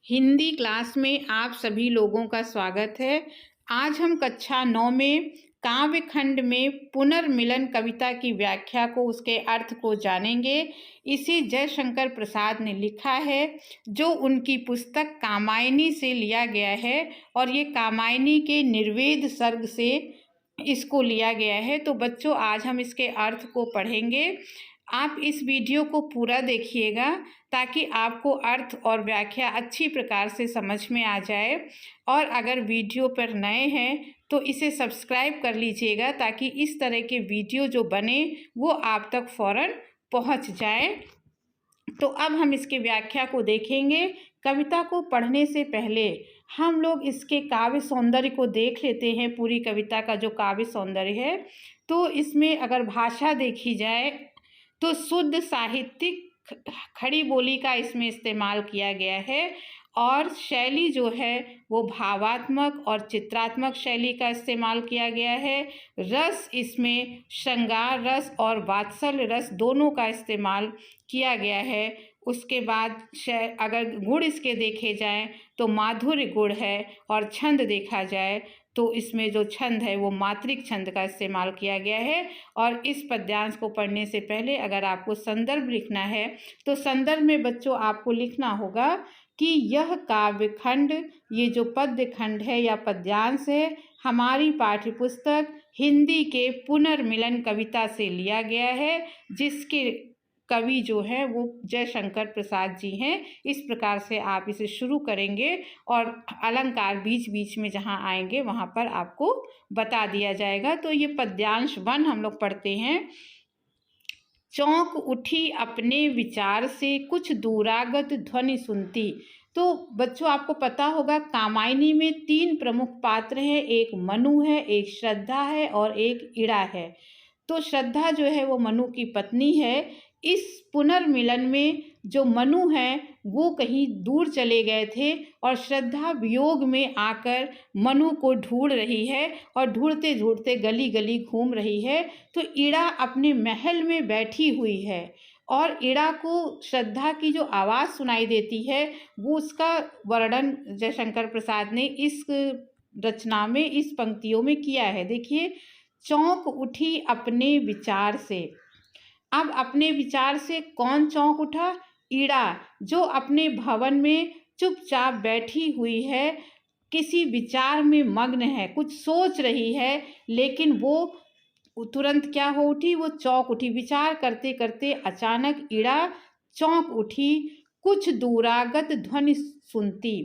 Hindi class में आप सभी लोगों का स्वागत है। आज हम कक्षा 9 में काव्य खंड में पुनर्मिलन कविता की व्याख्या को, उसके अर्थ को जानेंगे। इसे जयशंकर प्रसाद ने लिखा है, जो उनकी पुस्तक कामायनी से लिया गया है और ये कामायनी के निर्वेद सर्ग से इसको लिया गया है। तो बच्चों, आज हम इसके अर्थ को पढ़ेंगे। आप इस वीडियो को पूरा देखिएगा ताकि आपको अर्थ और व्याख्या अच्छी प्रकार से समझ में आ जाए। और अगर वीडियो पर नए हैं तो इसे सब्सक्राइब कर लीजिएगा ताकि इस तरह के वीडियो जो बने वो आप तक फ़ौरन पहुंच जाए। तो अब हम इसकी व्याख्या को देखेंगे। कविता को पढ़ने से पहले हम लोग इसके काव्य सौंदर्य को देख लेते हैं। पूरी कविता का जो काव्य सौंदर्य है, तो इसमें अगर भाषा देखी जाए तो शुद्ध साहित्यिक खड़ी बोली का इसमें इस्तेमाल किया गया है और शैली जो है वो भावात्मक और चित्रात्मक शैली का इस्तेमाल किया गया है। रस इसमें श्रृंगार रस और वात्सल्य रस दोनों का इस्तेमाल किया गया है। उसके बाद अगर गुण इसके देखे जाएं तो माधुर्य गुण है और छंद देखा जाए तो इसमें जो छंद है वो मात्रिक छंद का इस्तेमाल किया गया है। और इस पद्यांश को पढ़ने से पहले अगर आपको संदर्भ लिखना है तो संदर्भ में बच्चों आपको लिखना होगा कि यह काव्य खंड, ये जो पद्य खंड है या पद्यांश है, हमारी पाठ्यपुस्तक हिंदी के पुनर्मिलन कविता से लिया गया है, जिसके कवि जो है वो जयशंकर प्रसाद जी हैं। इस प्रकार से आप इसे शुरू करेंगे और अलंकार बीच बीच में जहाँ आएंगे वहाँ पर आपको बता दिया जाएगा। तो ये पद्यांश 1 हम लोग पढ़ते हैं। चौंक उठी अपने विचार से कुछ दूरागत ध्वनि सुनती। तो बच्चों, आपको पता होगा कामायनी में 3 प्रमुख पात्र हैं। एक मनु है, एक श्रद्धा है और एक इड़ा है। तो श्रद्धा जो है वो मनु की पत्नी है। इस पुनर्मिलन में जो मनु हैं वो कहीं दूर चले गए थे और श्रद्धा वियोग में आकर मनु को ढूंढ रही है और ढूंढते ढूंढते गली गली घूम रही है। तो इड़ा अपने महल में बैठी हुई है और इड़ा को श्रद्धा की जो आवाज़ सुनाई देती है वो उसका वर्णन जयशंकर प्रसाद ने इस रचना में, इस पंक्तियों में किया है। देखिए, चौंक उठी अपने विचार से। अब अपने विचार से कौन चौंक उठा? इड़ा, जो अपने भवन में चुपचाप बैठी हुई है, किसी विचार में मग्न है, कुछ सोच रही है, लेकिन वो तुरंत क्या हो उठी? वो चौंक उठी। विचार करते करते अचानक इड़ा चौंक उठी, कुछ दूरागत ध्वनि सुनती।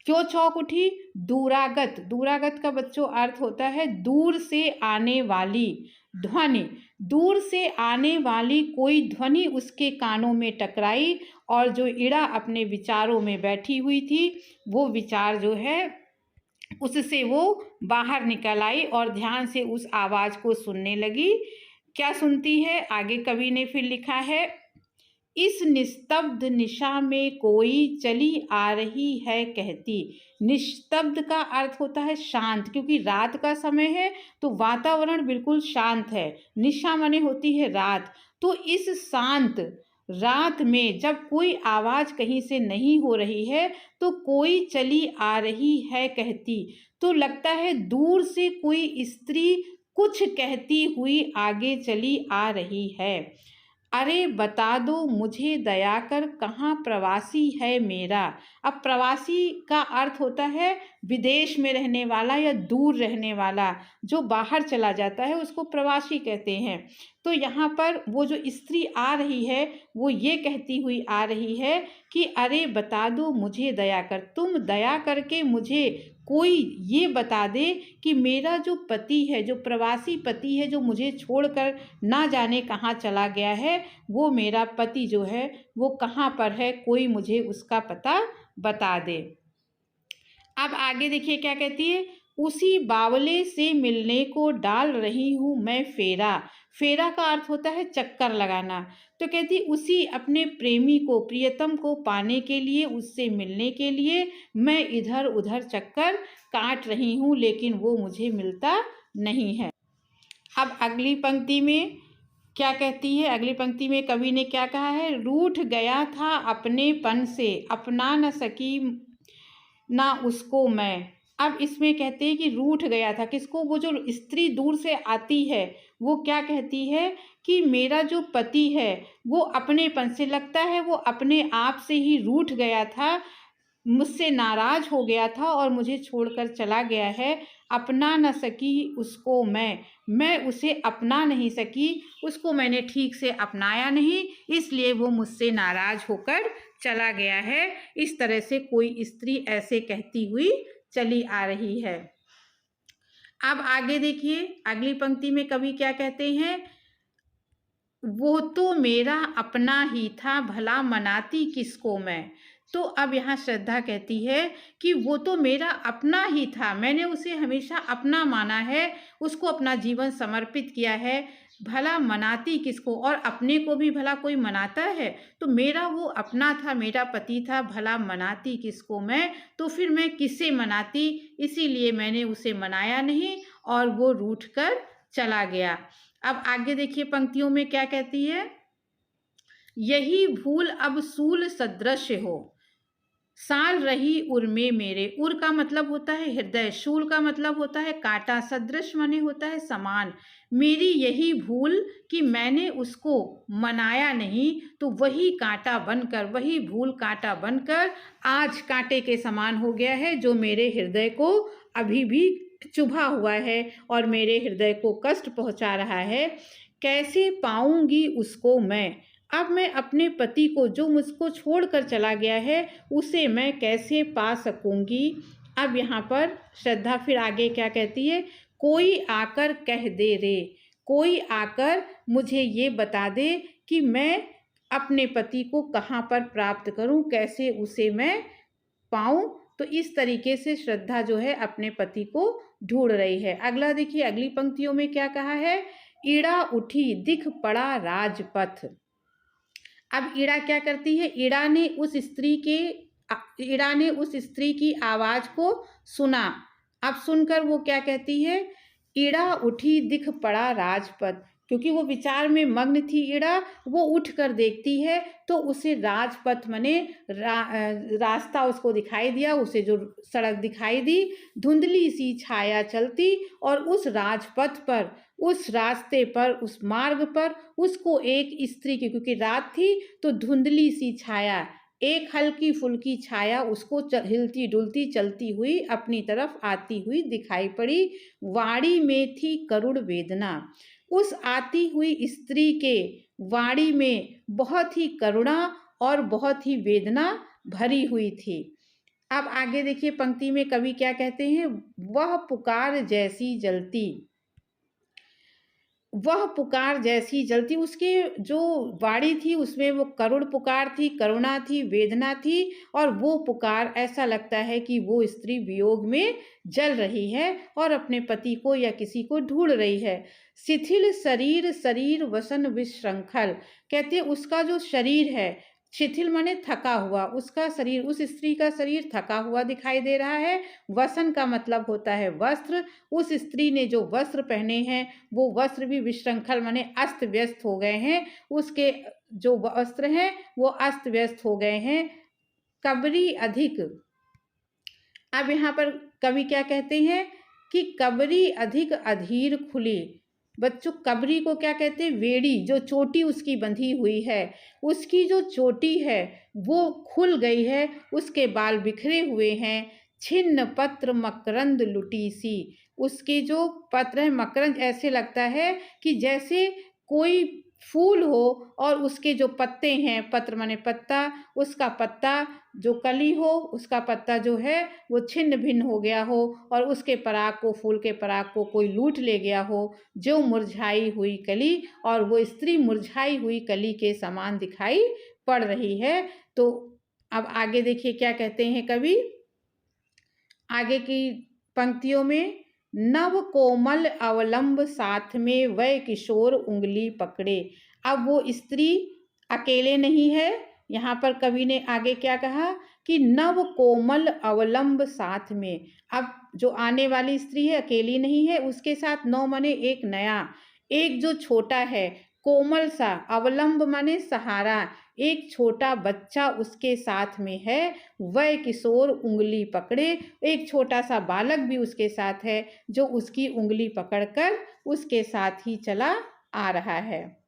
क्यों चौंक उठी? दूरागत, दूरागत का बच्चों अर्थ होता है दूर से आने वाली ध्वनि। दूर से आने वाली कोई ध्वनि उसके कानों में टकराई और जो इड़ा अपने विचारों में बैठी हुई थी वो विचार जो है उससे वो बाहर निकल आई और ध्यान से उस आवाज़ को सुनने लगी। क्या सुनती है? आगे कवि ने फिर लिखा है, इस निस्तब्ध निशा में कोई चली आ रही है कहती। निस्तब्ध का अर्थ होता है शांत, क्योंकि रात का समय है तो वातावरण बिल्कुल शांत है। निशा माने होती है रात। तो इस शांत रात में जब कोई आवाज़ कहीं से नहीं हो रही है तो कोई चली आ रही है कहती। तो लगता है दूर से कोई स्त्री कुछ कहती हुई आगे चली आ रही है। अरे बता दो मुझे दया कर, कहाँ प्रवासी है मेरा। अब प्रवासी का अर्थ होता है विदेश में रहने वाला या दूर रहने वाला, जो बाहर चला जाता है उसको प्रवासी कहते हैं। तो यहाँ पर वो जो स्त्री आ रही है वो ये कहती हुई आ रही है कि अरे बता दो मुझे दया कर, तुम दया करके मुझे कोई ये बता दे कि मेरा जो पति है, जो प्रवासी पति है, जो मुझे छोड़कर ना जाने कहाँ चला गया है, वो मेरा पति जो है वो कहाँ पर है, कोई मुझे उसका पता बता दे। अब आगे देखिए क्या कहती है, उसी बावले से मिलने को डाल रही हूँ मैं फेरा। फेरा का अर्थ होता है चक्कर लगाना। तो कहती उसी अपने प्रेमी को, प्रियतम को पाने के लिए, उससे मिलने के लिए मैं इधर उधर चक्कर काट रही हूँ, लेकिन वो मुझे मिलता नहीं है। अब अगली पंक्ति में क्या कहती है? अगली पंक्ति में कवि ने क्या कहा है, रूठ गया था अपने पन से, अपना न सकी ना उसको मैं। अब इसमें कहते हैं कि रूठ गया था, किसको? वो जो स्त्री दूर से आती है वो क्या कहती है कि मेरा जो पति है वो अपनेपन से, लगता है वो अपने आप से ही रूठ गया था, मुझसे नाराज हो गया था और मुझे छोड़कर चला गया है। अपना न सकी उसको मैं उसे अपना नहीं सकी, उसको मैंने ठीक से अपनाया नहीं, इसलिए वो मुझसे नाराज होकर चला गया है। इस तरह से कोई स्त्री ऐसे कहती हुई चली आ रही है। अब आगे देखिए, अगली पंक्ति में कवि क्या कहते हैं? वो तो मेरा अपना ही था, भला मनाती किसको मैं। तो अब यहाँ श्रद्धा कहती है कि वो तो मेरा अपना ही था, मैंने उसे हमेशा अपना माना है, उसको अपना जीवन समर्पित किया है, भला मनाती किसको, और अपने को भी भला कोई मनाता है? तो मेरा वो अपना था, मेरा पति था, भला मनाती किसको मैं, तो फिर मैं किसे मनाती, इसीलिए मैंने उसे मनाया नहीं और वो रूठ कर चला गया। अब आगे देखिए पंक्तियों में क्या कहती है? यही भूल अब सूल सदृश हो, साल रही उर में मेरे। उर का मतलब होता है हृदय, शूल का मतलब होता है कांटा, सदृश माने होता है समान। मेरी यही भूल कि मैंने उसको मनाया नहीं, तो वही कांटा बनकर, वही भूल कांटा बनकर आज कांटे के समान हो गया है, जो मेरे हृदय को अभी भी चुभा हुआ है और मेरे हृदय को कष्ट पहुंचा रहा है। कैसे पाऊंगी उसको मैं? अब मैं अपने पति को, जो मुझको छोड़कर चला गया है, उसे मैं कैसे पा सकूंगी? अब यहाँ पर श्रद्धा फिर आगे क्या कहती है? कोई आकर कह दे रे, कोई आकर मुझे ये बता दे कि मैं अपने पति को कहाँ पर प्राप्त करूं, कैसे उसे मैं पाऊं। तो इस तरीके से श्रद्धा जो है अपने पति को ढूंढ रही है। अगला देखिए, अगली पंक्तियों में क्या कहा है? ईड़ा उठी दिख पड़ा राजपथ। अब ईड़ा क्या करती है? ईड़ा ने उस स्त्री की आवाज को सुना। अब सुनकर वो क्या कहती है? ईड़ा उठी दिख पड़ा राजपथ। क्योंकि वो विचार में मग्न थी ईड़ा, वो उठ कर देखती है तो उसे राजपथ मने रास्ता उसको दिखाई दिया, उसे जो सड़क दिखाई दी, धुंधली सी छाया चलती, और उस राजपथ पर, उस रास्ते पर, उस मार्ग पर उसको एक स्त्री की, क्योंकि रात थी तो धुंधली सी छाया, एक हल्की फुल्की छाया उसको हिलती डुलती चलती हुई अपनी तरफ आती हुई दिखाई पड़ी। वाणी में थी करुण वेदना। उस आती हुई स्त्री के वाणी में बहुत ही करुणा और बहुत ही वेदना भरी हुई थी। अब आगे देखिए पंक्ति में कवि क्या कहते हैं? वह पुकार जैसी जलती, वह पुकार जैसी जलती। उसके जो वाणी थी उसमें वो करुण पुकार थी, करुणा थी, वेदना थी, और वो पुकार ऐसा लगता है कि वो स्त्री वियोग में जल रही है और अपने पति को या किसी को ढूंढ रही है। शिथिल शरीर शरीर वसन विश्रंखल, कहते उसका जो शरीर है, शिथिल माने थका हुआ, उसका शरीर, उस स्त्री का शरीर थका हुआ दिखाई दे रहा है। वसन का मतलब होता है वस्त्र, उस स्त्री ने जो वस्त्र पहने हैं वो वस्त्र भी विश्रंखल माने अस्त व्यस्त हो गए हैं, उसके जो वस्त्र हैं वो अस्त व्यस्त हो गए हैं। कबरी अधिक, अब यहाँ पर कवि क्या कहते हैं कि कबरी अधिक अधीर खुली। बच्चों, कबरी को क्या कहते हैं? वेड़ी, जो चोटी उसकी बंधी हुई है, उसकी जो चोटी है वो खुल गई है, उसके बाल बिखरे हुए हैं। छिन्न पत्र मकरंद लुटी सी, उसके जो पत्र है मकरंद, ऐसे लगता है कि जैसे कोई फूल हो और उसके जो पत्ते हैं, पत्र माने पत्ता, उसका पत्ता जो कली हो, उसका पत्ता जो है वो छिन्न भिन्न हो गया हो और उसके पराग को, फूल के पराग को कोई लूट ले गया हो, जो मुरझाई हुई कली, और वो स्त्री मुरझाई हुई कली के समान दिखाई पड़ रही है। तो अब आगे देखिए क्या कहते हैं कवि, आगे की पंक्तियों में, नव कोमल अवलंब साथ में वह किशोर उंगली पकड़े। अब वो स्त्री अकेले नहीं है, यहाँ पर कवि ने आगे क्या कहा कि नव कोमल अवलंब साथ में। अब जो आने वाली स्त्री है अकेली नहीं है, उसके साथ नव माने एक नया, एक जो छोटा है, कोमल सा, अवलंब माने सहारा, एक छोटा बच्चा उसके साथ में है, वह किशोर उंगली पकड़े। एक छोटा सा बालक भी उसके साथ है जो उसकी उंगली पकड़कर उसके साथ ही चला आ रहा है।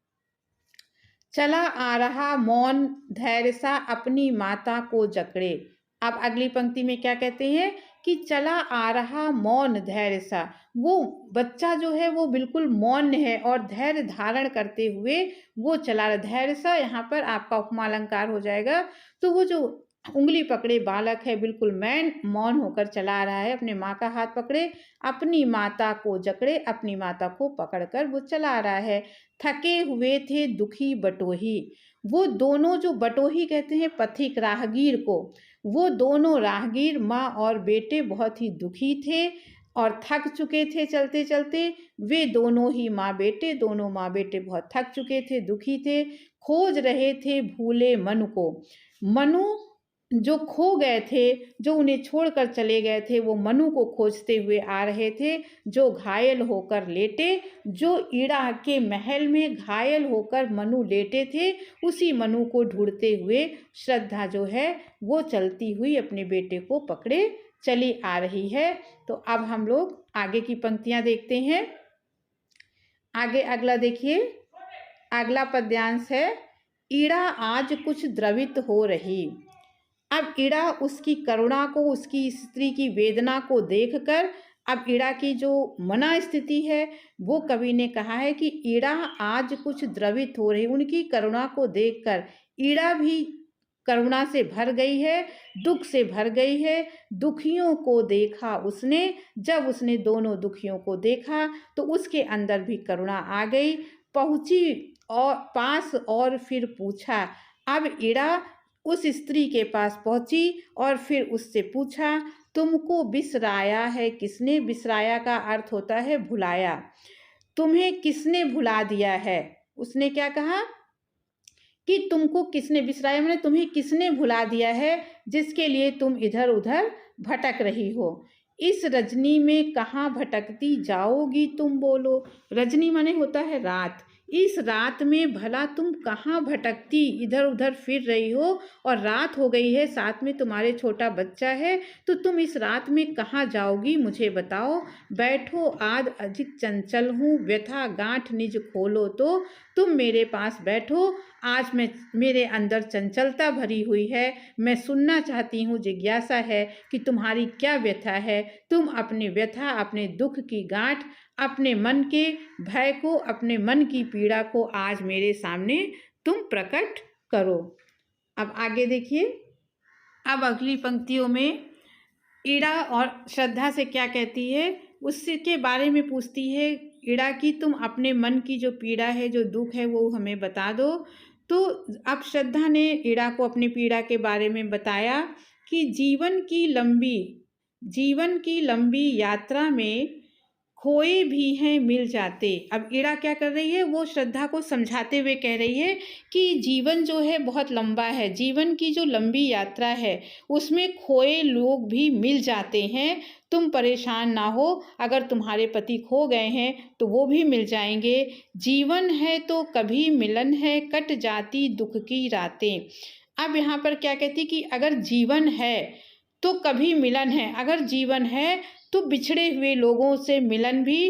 चला आ रहा मौन धैर्य सा अपनी माता को जकड़े। अब अगली पंक्ति में क्या कहते हैं कि चला आ रहा मौन धैर्य सा। वो बच्चा जो है वो बिल्कुल मौन है और धैर्य धारण करते हुए वो चला रहा। धैर्य सा यहाँ पर आपका उपमा अलंकार हो जाएगा। तो वो जो उंगली पकड़े बालक है बिल्कुल मौन होकर चला रहा है, अपने माँ का हाथ पकड़े, अपनी माता को जकड़े, अपनी माता को पकड़कर वो चला रहा है। थके हुए थे दुखी बटोही। वो दोनों जो बटोही कहते हैं पथिक राहगीर को, वो दोनों राहगीर माँ और बेटे बहुत ही दुखी थे और थक चुके थे चलते चलते। वे दोनों ही माँ बेटे बहुत थक चुके थे, दुखी थे। खोज रहे थे भूले मनु को। मनु जो खो गए थे, जो उन्हें छोड़कर चले गए थे, वो मनु को खोजते हुए आ रहे थे, जो घायल होकर लेटे, जो इड़ा के महल में घायल होकर मनु लेटे थे, उसी मनु को ढूंढते हुए श्रद्धा जो है वो चलती हुई अपने बेटे को पकड़े चली आ रही है। तो अब हम लोग आगे की पंक्तियां देखते हैं। आगे अगला देखिए, अगला पद्यांश है, इड़ा आज कुछ द्रवित हो रही। अब इड़ा उसकी करुणा को, उसकी स्त्री की वेदना को देखकर, अब इड़ा की जो मना स्थिति है वो कवि ने कहा है कि इड़ा आज कुछ द्रवित हो रही। उनकी करुणा को देखकर इड़ा भी करुणा से भर गई है, दुख से भर गई है। दुखियों को देखा उसने, जब उसने दोनों दुखियों को देखा तो उसके अंदर भी करुणा आ गई। पहुंची और पास और फिर पूछा। अब इड़ा उस स्त्री के पास पहुंची और फिर उससे पूछा, तुमको बिसराया है किसने? बिसराया का अर्थ होता है भुलाया। तुम्हें किसने भुला दिया है? उसने क्या कहा कि तुमको किसने बिसराया, मैंने तुम्हें किसने भुला दिया है जिसके लिए तुम इधर उधर भटक रही हो। इस रजनी में कहाँ भटकती जाओगी तुम बोलो। रजनी माने होता है रात। इस रात में भला तुम कहाँ भटकती इधर उधर फिर रही हो, और रात हो गई है, साथ में तुम्हारे छोटा बच्चा है, तो तुम इस रात में कहाँ जाओगी मुझे बताओ। बैठो आद अधिक चंचल हूँ, व्यथा गांठ निज खोलो तो। तुम मेरे पास बैठो, आज मेरे अंदर चंचलता भरी हुई है। मैं सुनना चाहती हूँ, जिज्ञासा है कि तुम्हारी क्या व्यथा है। तुम अपने व्यथा, अपने दुख की गांठ, अपने मन के भय को, अपने मन की पीड़ा को आज मेरे सामने तुम प्रकट करो। अब आगे देखिए, अब अगली पंक्तियों में इड़ा और श्रद्धा से क्या कहती है उसके बारे में पूछती है। इड़ा की तुम अपने मन की जो पीड़ा है, जो दुख है, वो हमें बता दो। तो अब श्रद्धा ने इड़ा को अपनी पीड़ा के बारे में बताया कि जीवन की लंबी यात्रा में खोए भी हैं मिल जाते। अब इड़ा क्या कर रही है, वो श्रद्धा को समझाते हुए कह रही है कि जीवन जो है बहुत लंबा है, जीवन की जो लंबी यात्रा है उसमें खोए लोग भी मिल जाते हैं। तुम परेशान ना हो, अगर तुम्हारे पति खो गए हैं तो वो भी मिल जाएंगे। जीवन है तो कभी मिलन है, कट जाती दुख की रातें। अब यहाँ पर क्या कहती कि अगर जीवन है तो कभी मिलन है, अगर जीवन है तो बिछड़े हुए लोगों से मिलन भी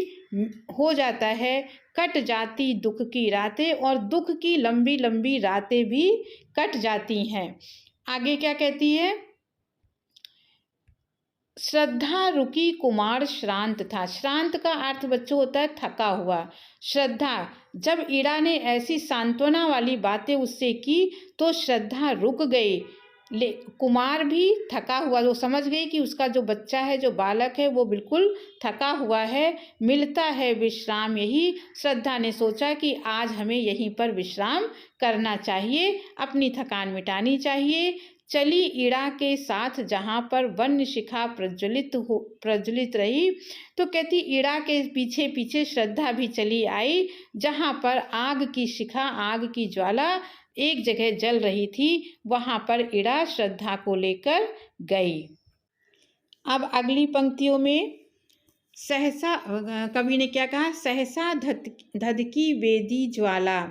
हो जाता है। कट जाती दुख की रातें, और दुख की लंबी लंबी रातें भी कट जाती हैं। आगे क्या कहती है, श्रद्धा रुकी कुमार श्रांत था। श्रांत का अर्थ बच्चों होता है थका हुआ। श्रद्धा, जब इड़ा ने ऐसी सांत्वना वाली बातें उससे की तो श्रद्धा रुक गई। कुमार भी थका हुआ, वो समझ गई कि उसका जो बच्चा है, जो बालक है, वो बिल्कुल थका हुआ है, मिलता है विश्राम यही। श्रद्धा ने सोचा कि आज हमें यहीं पर विश्राम करना चाहिए, अपनी थकान मिटानी चाहिए। चली इड़ा के साथ जहाँ पर वन्य शिखा प्रज्वलित रही। तो कहती इड़ा के पीछे पीछे श्रद्धा भी चली आई, जहाँ पर आग की शिखा, आग की ज्वाला एक जगह जल रही थी, वहाँ पर इड़ा श्रद्धा को लेकर गई। अब अगली पंक्तियों में सहसा कवि ने क्या कहा, सहसा धधकी वेदी ज्वाला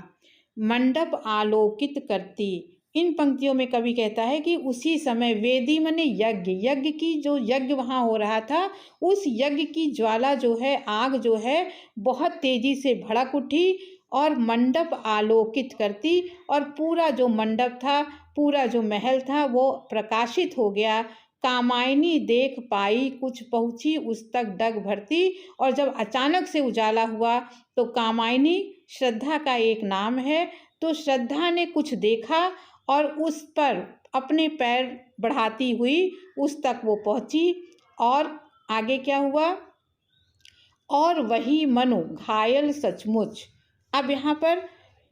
मंडप आलोकित करती। इन पंक्तियों में कवि कहता है कि उसी समय वेदी माने यज्ञ, यज्ञ की जो यज्ञ वहाँ हो रहा था, उस यज्ञ की ज्वाला जो है, आग जो है, बहुत तेजी से भड़क उठी और मंडप आलोकित करती और पूरा जो मंडप था, पूरा जो महल था, वो प्रकाशित हो गया। कामायनी देख पाई कुछ पहुँची उस तक डग भरती। और जब अचानक से उजाला हुआ तो कामायनी श्रद्धा का एक नाम है, तो श्रद्धा ने कुछ देखा और उस पर अपने पैर बढ़ाती हुई उस तक वो पहुँची। और आगे क्या हुआ? और वही मनु घायल सचमुच। अब यहाँ पर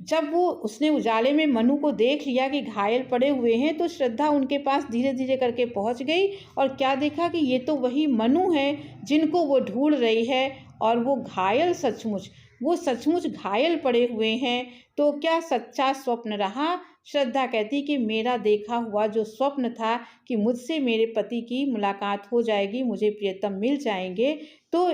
जब वो उसने उजाले में मनु को देख लिया कि घायल पड़े हुए हैं, तो श्रद्धा उनके पास धीरे धीरे करके पहुँच गई और क्या देखा कि ये तो वही मनु हैं जिनको वो ढूंढ रही है और वो घायल सचमुच, वो सचमुच घायल पड़े हुए हैं। तो क्या सच्चा स्वप्न रहा? श्रद्धा कहती कि मेरा देखा हुआ जो स्वप्न था कि मुझसे मेरे पति की मुलाकात हो जाएगी, मुझे प्रियतम मिल जाएंगे, तो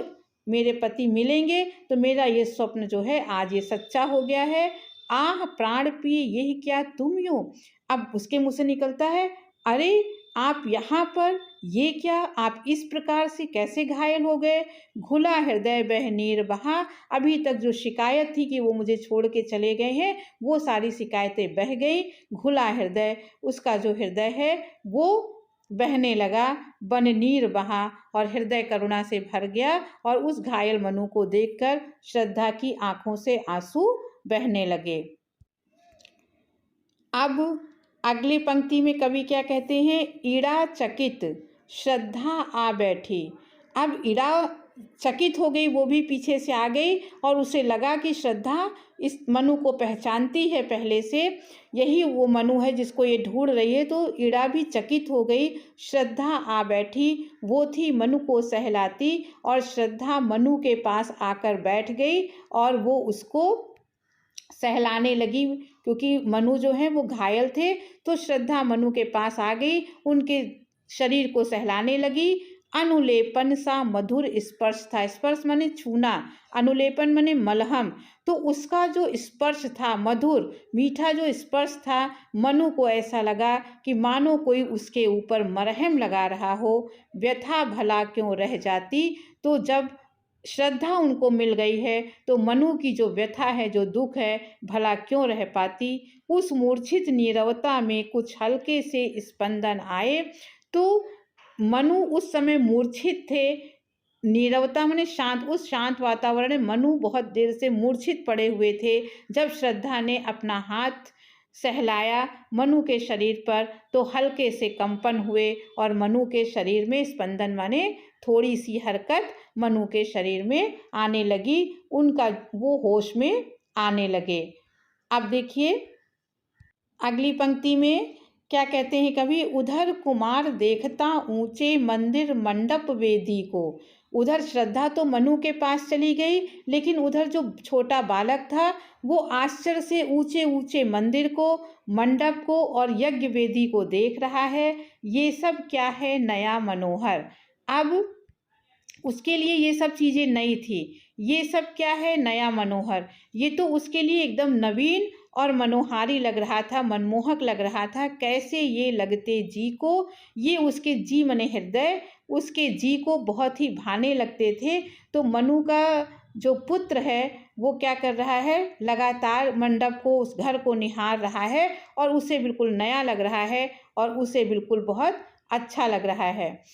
मेरे पति मिलेंगे, तो मेरा ये स्वप्न जो है आज ये सच्चा हो गया है। आह प्राण प्रिय यही क्या तुम यूं? अब उसके मुंह से निकलता है, अरे आप यहाँ पर, ये क्या, आप इस प्रकार से कैसे घायल हो गए? घुला हृदय बह नीर बहा। अभी तक जो शिकायत थी कि वो मुझे छोड़ के चले गए हैं, वो सारी शिकायतें बह गई। घुला हृदय, उसका जो हृदय है वो बहने लगा, बन नीर बहा और हृदय करुणा से भर गया और उस घायल मनु को देखकर श्रद्धा की आंखों से आंसू बहने लगे। अब अगली पंक्ति में कवि क्या कहते हैं? ईड़ा चकित श्रद्धा आ बैठी। अब ईड़ा चकित हो गई, वो भी पीछे से आ गई और उसे लगा कि श्रद्धा इस मनु को पहचानती है पहले से, यही वो मनु है जिसको ये ढूंढ रही है। तो ईड़ा भी चकित हो गई। श्रद्धा आ बैठी, वो थी मनु को सहलाती और श्रद्धा मनु के पास आकर बैठ गई और वो उसको सहलाने लगी, क्योंकि मनु जो है वो घायल थे। तो श्रद्धा मनु के पास आ गई, उनके शरीर को सहलाने लगी। अनुलेपन सा मधुर स्पर्श था, स्पर्श माने छूना, अनुलेपन माने मलहम, तो उसका जो स्पर्श था, मधुर मीठा जो स्पर्श था, मनु को ऐसा लगा कि मानो कोई उसके ऊपर मरहम लगा रहा हो। व्यथा भला क्यों रह जाती। तो जब श्रद्धा उनको मिल गई है तो मनु की जो व्यथा है, जो दुख है, भला क्यों रह पाती। उस मूर्छित नीरवता में कुछ हल्के से स्पंदन आए। तो मनु उस समय मूर्छित थे, नीरवता माने शांत, उस शांत वातावरण में मनु बहुत देर से मूर्छित पड़े हुए थे। जब श्रद्धा ने अपना हाथ सहलाया मनु के शरीर पर तो हल्के से कंपन हुए और मनु के शरीर में स्पंदन माने थोड़ी सी हरकत मनु के शरीर में आने लगी, उनका वो होश में आने लगे। अब देखिए अगली पंक्ति में क्या कहते हैं कवि? उधर कुमार देखता ऊंचे मंदिर मंडप वेदी को। उधर श्रद्धा तो मनु के पास चली गई, लेकिन उधर जो छोटा बालक था वो आश्चर्य से ऊंचे ऊंचे मंदिर को, मंडप को और यज्ञ वेदी को देख रहा है। ये सब क्या है? नया मनोहर। अब उसके लिए ये सब चीज़ें नई थी। ये सब क्या है? नया मनोहर। ये तो उसके लिए एकदम नवीन और मनोहारी लग रहा था, मनमोहक लग रहा था। कैसे ये लगते जी को, ये उसके जी मने हृदय, उसके जी को बहुत ही भाने लगते थे। तो मनु का जो पुत्र है वो क्या कर रहा है? लगातार मंडप को, उस घर को निहार रहा है और उसे बिल्कुल नया लग रहा है और उसे बिल्कुल बहुत अच्छा लग रहा है।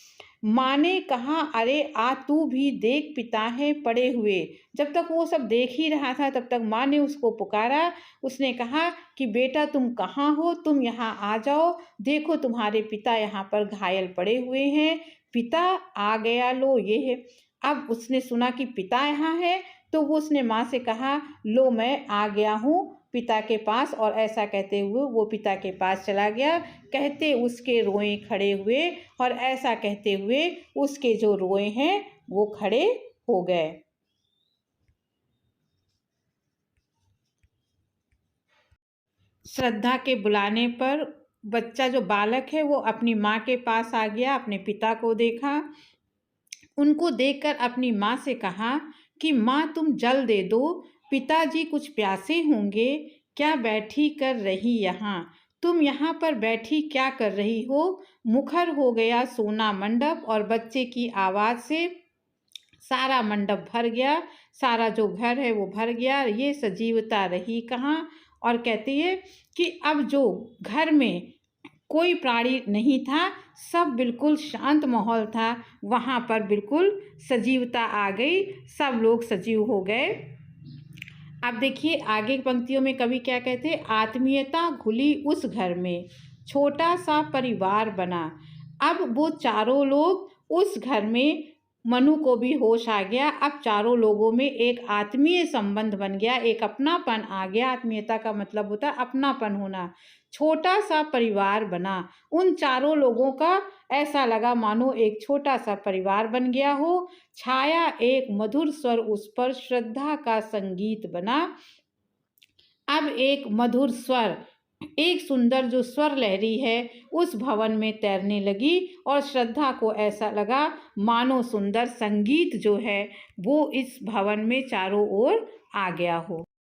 माँ ने कहा, अरे आ तू भी देख पिता है पड़े हुए। जब तक वो सब देख ही रहा था तब तक माँ ने उसको पुकारा। उसने कहा कि बेटा तुम कहाँ हो, तुम यहाँ आ जाओ, देखो तुम्हारे पिता यहाँ पर घायल पड़े हुए हैं। पिता आ गया, लो ये है। अब उसने सुना कि पिता यहाँ है तो वो उसने माँ से कहा, लो मैं आ गया हूँ पिता के पास। और ऐसा कहते हुए वो पिता के पास चला गया। कहते उसके रोए खड़े हुए और ऐसा कहते हुए उसके जो रोए हैं वो खड़े हो गए। श्रद्धा के बुलाने पर बच्चा जो बालक है वो अपनी माँ के पास आ गया, अपने पिता को देखा। उनको देखकर अपनी माँ से कहा कि माँ तुम जल दे दो, पिताजी कुछ प्यासे होंगे, क्या बैठी कर रही यहाँ। तुम यहाँ पर बैठी क्या कर रही हो? मुखर हो गया सोना मंडप और बच्चे की आवाज़ से सारा मंडप भर गया, सारा जो घर है वो भर गया, ये सजीवता रही कहाँ। और कहती है कि अब जो घर में कोई प्राणी नहीं था, सब बिल्कुल शांत माहौल था, वहाँ पर बिल्कुल सजीवता आ गई, सब लोग सजीव हो गए। अब देखिए आगे की पंक्तियों में कवि क्या कहते हैं, आत्मीयता घुली उस घर में, छोटा सा परिवार बना। अब वो चारों लोग उस घर में, मनु को भी होश आ गया, अब चारों लोगों में एक आत्मीय संबंध बन गया, एक अपनापन आ गया। आत्मीयता का मतलब होता है अपनापन होना। छोटा सा परिवार बना, उन चारों लोगों का ऐसा लगा मानो एक छोटा सा परिवार बन गया हो। छाया एक मधुर स्वर उस पर, श्रद्धा का संगीत बना। अब एक मधुर स्वर, एक सुंदर जो स्वर लहरी है उस भवन में तैरने लगी और श्रद्धा को ऐसा लगा मानो सुंदर संगीत जो है वो इस भवन में चारों ओर आ गया हो।